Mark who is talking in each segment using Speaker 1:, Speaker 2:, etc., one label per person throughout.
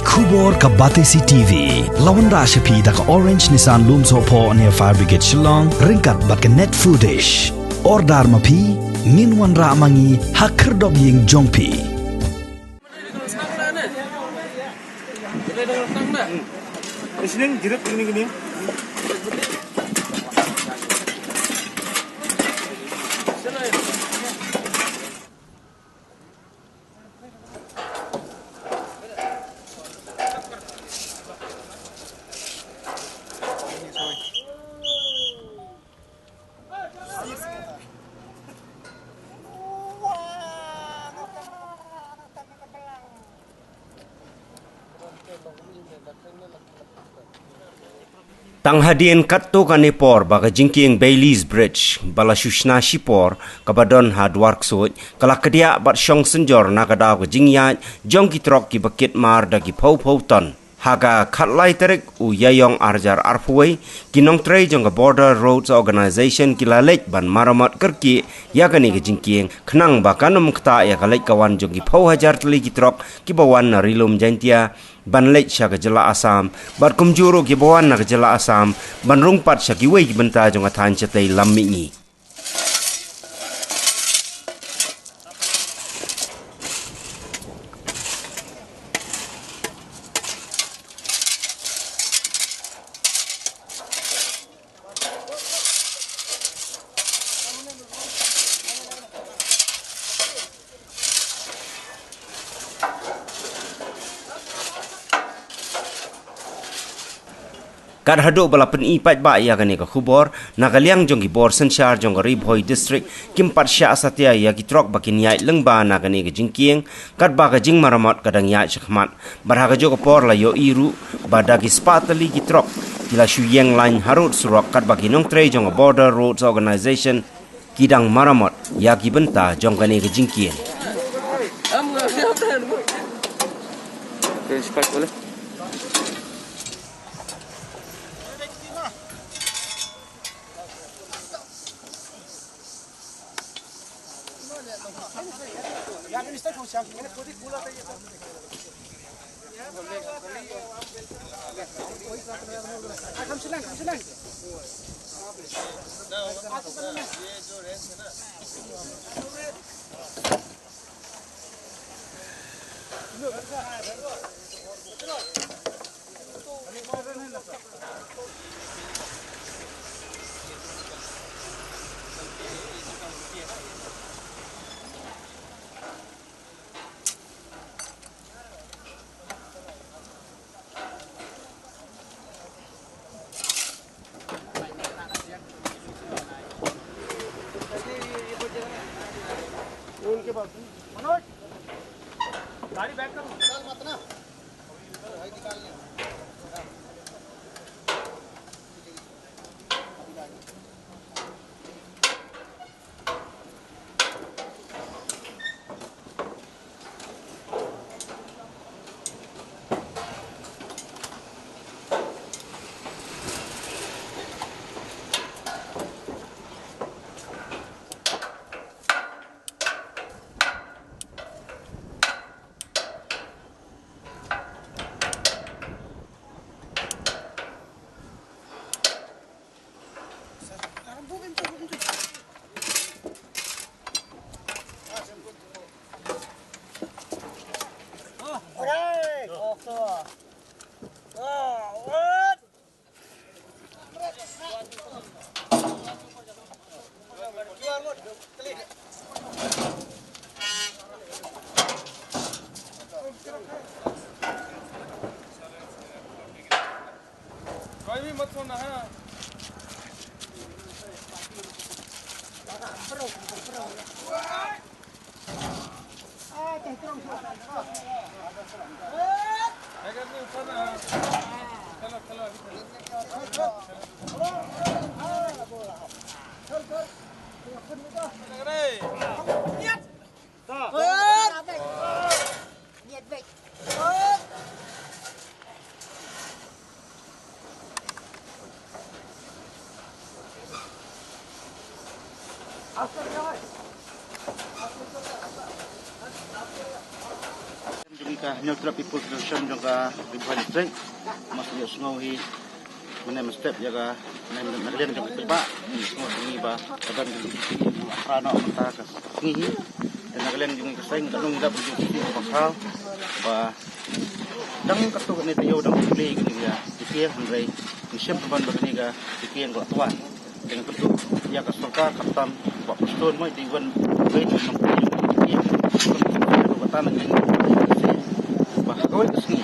Speaker 1: Khubor ka Batesi TV. Lawan ra siya da ka Orange Nissan Lumso po near Fire Brigade Shillong. Ringkat bat ka net foodish. Ordar mapi. Minwan ra mangi hakerdog ying jongpi.
Speaker 2: Sini direct gini.
Speaker 3: Tang hadien katto kanepor baga jingking Bailey's Bridge bala shushna shipor kabadon hadwark soj kala kedia bat shong senjor nakadaw ke jingya jong kitrok ki bakit mar dagi pau ton haga khatlai terik u yayong arjar arfuai kinong trei jong Border Roads Organization kilalek ban maramat kerki yakani ke jingking khnang bakanum kta ya kalek kawan jong ki pau hajar teli kitrok ki bawan na rilum jantia ban lek sya ke jela Asam bat kumjuru ki bawan na ke jela Asam ban rungpat sya ki wei ki benta jong athan chetai lammi Kad haduk bala pen ipat ba ya gani ka khubor nagaliang jong gibor senchar jong Ribhoi district kimpat sya asatya ya gitrok bakin yai lengba na gani ka jingking kad ba ka jing maramat kadang yai shakmat barhaga jo por la yo iru badagi spatali gitrok kila shuyeng line harut surok kad bagi nong trei jong Border Roads Organization kidang maramat ya gibenta jong gani ka jingking
Speaker 4: Neutral People Solution juga ribuan strength masuk sungai mana step jaga nakalian jong tiba semua sini ba kaban rano mata ka sini dan nakalian jong keseng dalung da berjung sini bakal ba dang kasto ni tayo dang play gini ya dipia handrai ni siap ban bagani ga dipia ko tuan dengan tentu ya ka sarkar kaptam ba poston mo tiwan wait ng dipia ko batan ng ba kawai kesini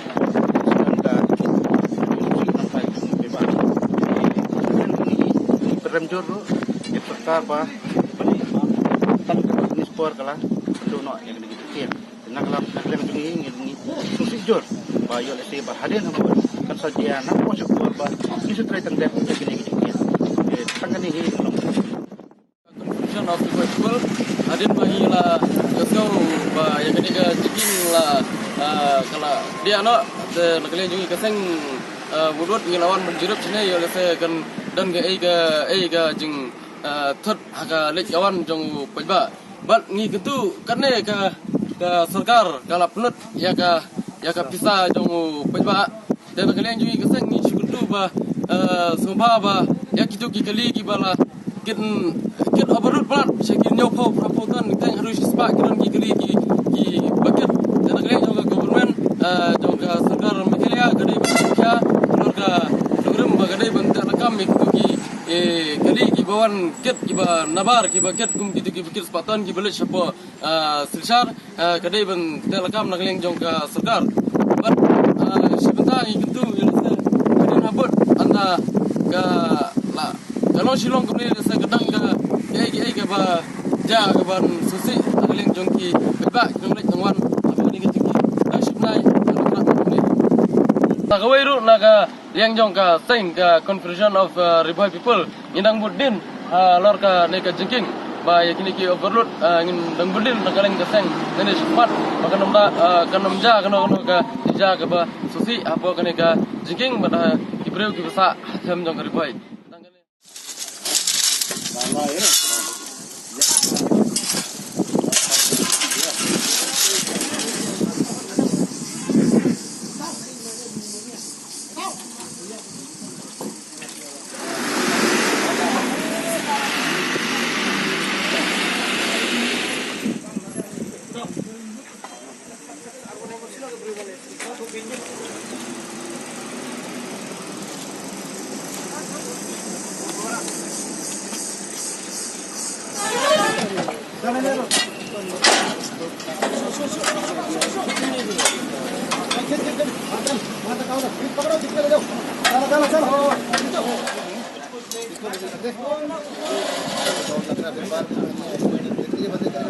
Speaker 4: Remjor tu, dia serta apa, tang ni sport kalah, perlu nak yang kita fikir. Nak kalah ni susah jor, bayu lesi berhadian hampa, kan saja nak puas sport bah, ni sudah tang dek untuk kita fikir. Tangan ni belum.
Speaker 5: Confusion of the people, hadian bagi lah, jauh bah yang ketiga jikin lah, kalau dia nak kalian juga keseng buat ngelawan menjurup sini ya lesi kan. Dan ga jing thot aga lek kawan jong pajba bat ngi ketu karne ka sarkar kala penut ya ka pisa jong pajba dan kalian juga keseng ni syukur ba sumba ba ya kitu ki kali ki bala kit abarut plat syakir nyopo prapotan tang harus spak kiran ki kali ki baket dan kalian juga government jong sarkar mekelia gade kya keluarga program bagade bentar rekam itu kali ki bawan ket ki ba nabar ki ba ket kum gitu ki pikir sepatan ki belet siapa silshar kadai ben telakam nagleng jong ka sarkar bat sebentar itu kadai nabut anda ka la kalau silong ko ni sa kadang ka ai ba ja ka ban susi nagleng jong ki ba jong lek jongwan apa ni ki sipnai Nagawairu naga liang jong ka sing ka Confusion of Riboy People indang budin lor ka neka jengking ba yakini ki overload indang budin nagaleng ka sing nene spat makanam da kanam ja kano ka ja ka ba susi apo ka neka jengking ba ki breu ki basa ham jong ka Riboy
Speaker 4: Terima kasih.